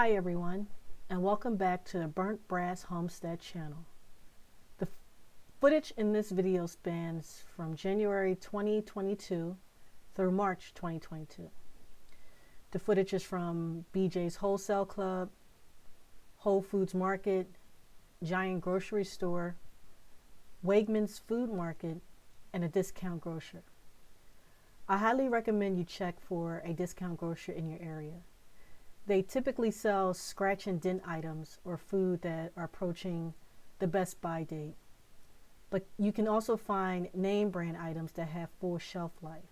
Hi everyone, and welcome back to the Burnt Brass Homestead channel. The footage in this video spans from January 2022 through March 2022. The footage is from BJ's Wholesale Club, Whole Foods Market, Giant Grocery Store, Wegmans Food Market, and a discount grocer. I highly recommend you check for a discount grocer in your area. They typically sell scratch and dent items or food that are approaching the best buy date. But you can also find name brand items that have full shelf life.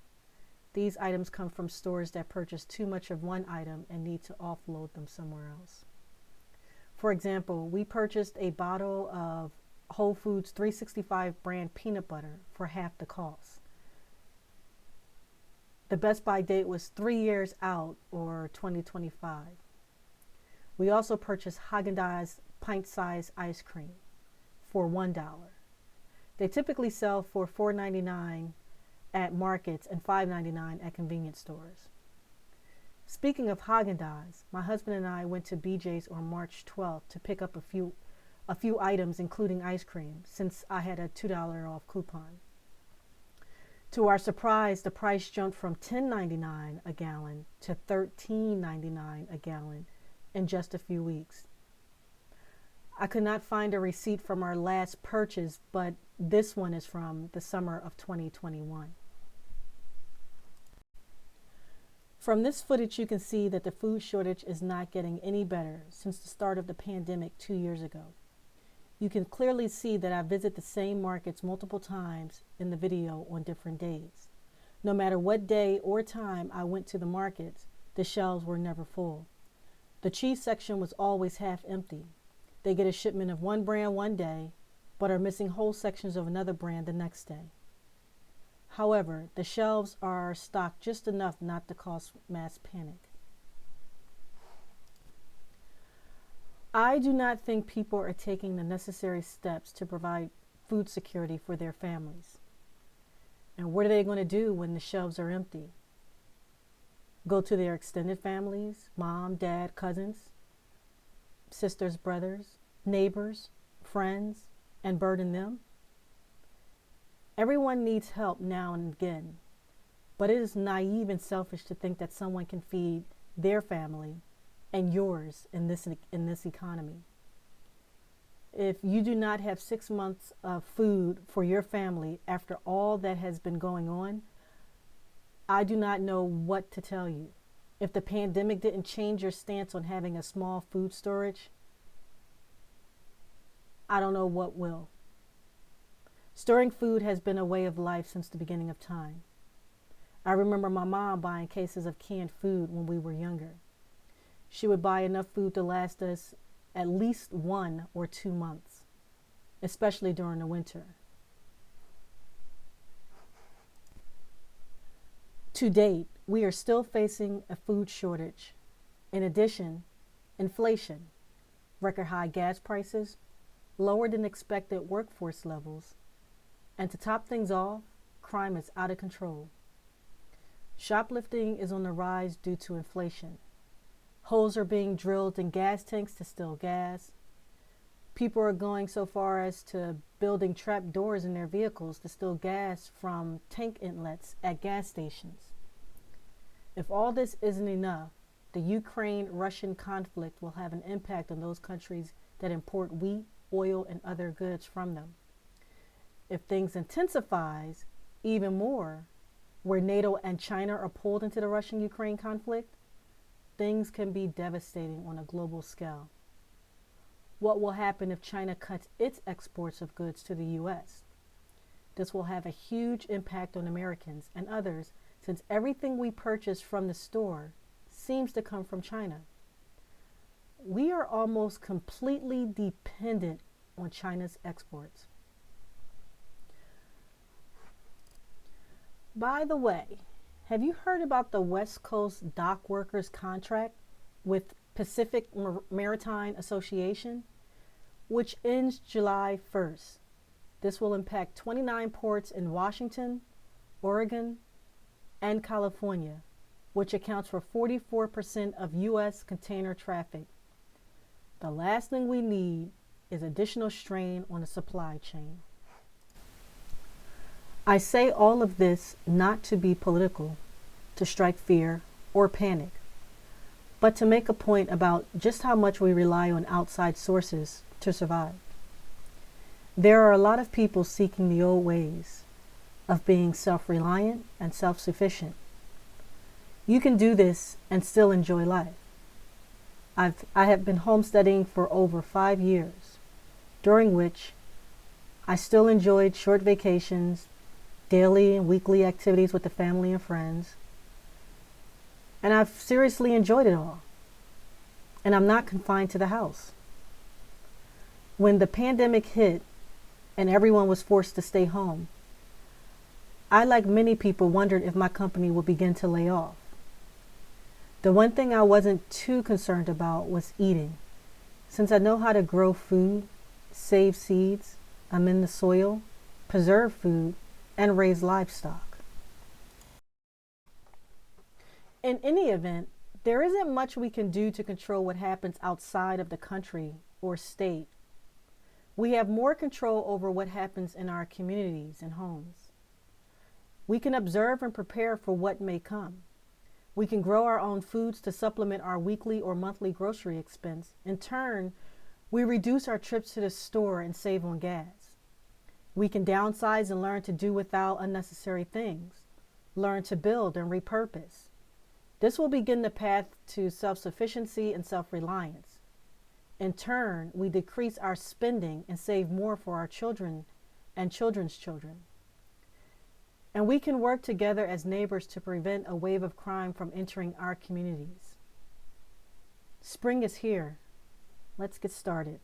These items come from stores that purchase too much of one item and need to offload them somewhere else. For example, we purchased a bottle of Whole Foods 365 brand peanut butter for half the cost. The best buy date was 3 years out, or 2025. We also purchased Haagen-Dazs pint-sized ice cream for $1. They typically sell for $4.99 at markets and $5.99 at convenience stores. Speaking of Haagen-Dazs, my husband and I went to BJ's on March 12th to pick up a few items, including ice cream, since I had a $2 off coupon. To our surprise, the price jumped from $10.99 a gallon to $13.99 a gallon in just a few weeks. I could not find a receipt from our last purchase, but this one is from the summer of 2021. From this footage, you can see that the food shortage is not getting any better since the start of the pandemic 2 years ago. You can clearly see that I visit the same markets multiple times in the video on different days. No matter what day or time I went to the markets, the shelves were never full. The cheese section was always half empty. They get a shipment of one brand one day, but are missing whole sections of another brand the next day. However, the shelves are stocked just enough not to cause mass panic. I do not think people are taking the necessary steps to provide food security for their families. And what are they going to do when the shelves are empty? Go to their extended families, mom, dad, cousins, sisters, brothers, neighbors, friends, and burden them? Everyone needs help now and again, but it is naive and selfish to think that someone can feed their family and yours in this economy. If you do not have 6 months of food for your family after all that has been going on, I do not know what to tell you. If the pandemic didn't change your stance on having a small food storage, I don't know what will. Storing food has been a way of life since the beginning of time. I remember my mom buying cases of canned food when we were younger. She would buy enough food to last us at least 1 or 2 months, especially during the winter. To date, we are still facing a food shortage. In addition, inflation, record high gas prices, lower than expected workforce levels, and to top things off, crime is out of control. Shoplifting is on the rise due to inflation. Holes are being drilled in gas tanks to steal gas. People are going so far as to building trap doors in their vehicles to steal gas from tank inlets at gas stations. If all this isn't enough, the Ukraine-Russian conflict will have an impact on those countries that import wheat, oil, and other goods from them. If things intensifies even more, where NATO and China are pulled into the Russian-Ukraine conflict, things can be devastating on a global scale. What will happen if China cuts its exports of goods to the U.S.? This will have a huge impact on Americans and others, since everything we purchase from the store seems to come from China. We are almost completely dependent on China's exports. By the way, have you heard about the West Coast dock workers contract with Pacific Maritime Association, which ends July 1st? This will impact 29 ports in Washington, Oregon, and California, which accounts for 44% of U.S. container traffic The last thing we need is additional strain on the supply chain. I say all of this not to be political, to strike fear or panic, but to make a point about just how much we rely on outside sources to survive. There are a lot of people seeking the old ways of being self-reliant and self-sufficient. You can do this and still enjoy life. I have been homesteading for over 5 years, during which I still enjoyed short vacations, daily and weekly activities with the family and friends, and I've seriously enjoyed it all. And I'm not confined to the house. When the pandemic hit and everyone was forced to stay home, I, like many people, wondered if my company would begin to lay off. The one thing I wasn't too concerned about was eating, since I know how to grow food, save seeds, amend the soil, preserve food, and raise livestock. In any event, there isn't much we can do to control what happens outside of the country or state. We have more control over what happens in our communities and homes. We can observe and prepare for what may come. We can grow our own foods to supplement our weekly or monthly grocery expense. In turn, we reduce our trips to the store and save on gas. We can downsize and learn to do without unnecessary things, learn to build and repurpose. This will begin the path to self-sufficiency and self-reliance. In turn, we decrease our spending and save more for our children and children's children. And we can work together as neighbors to prevent a wave of crime from entering our communities. Spring is here. Let's get started.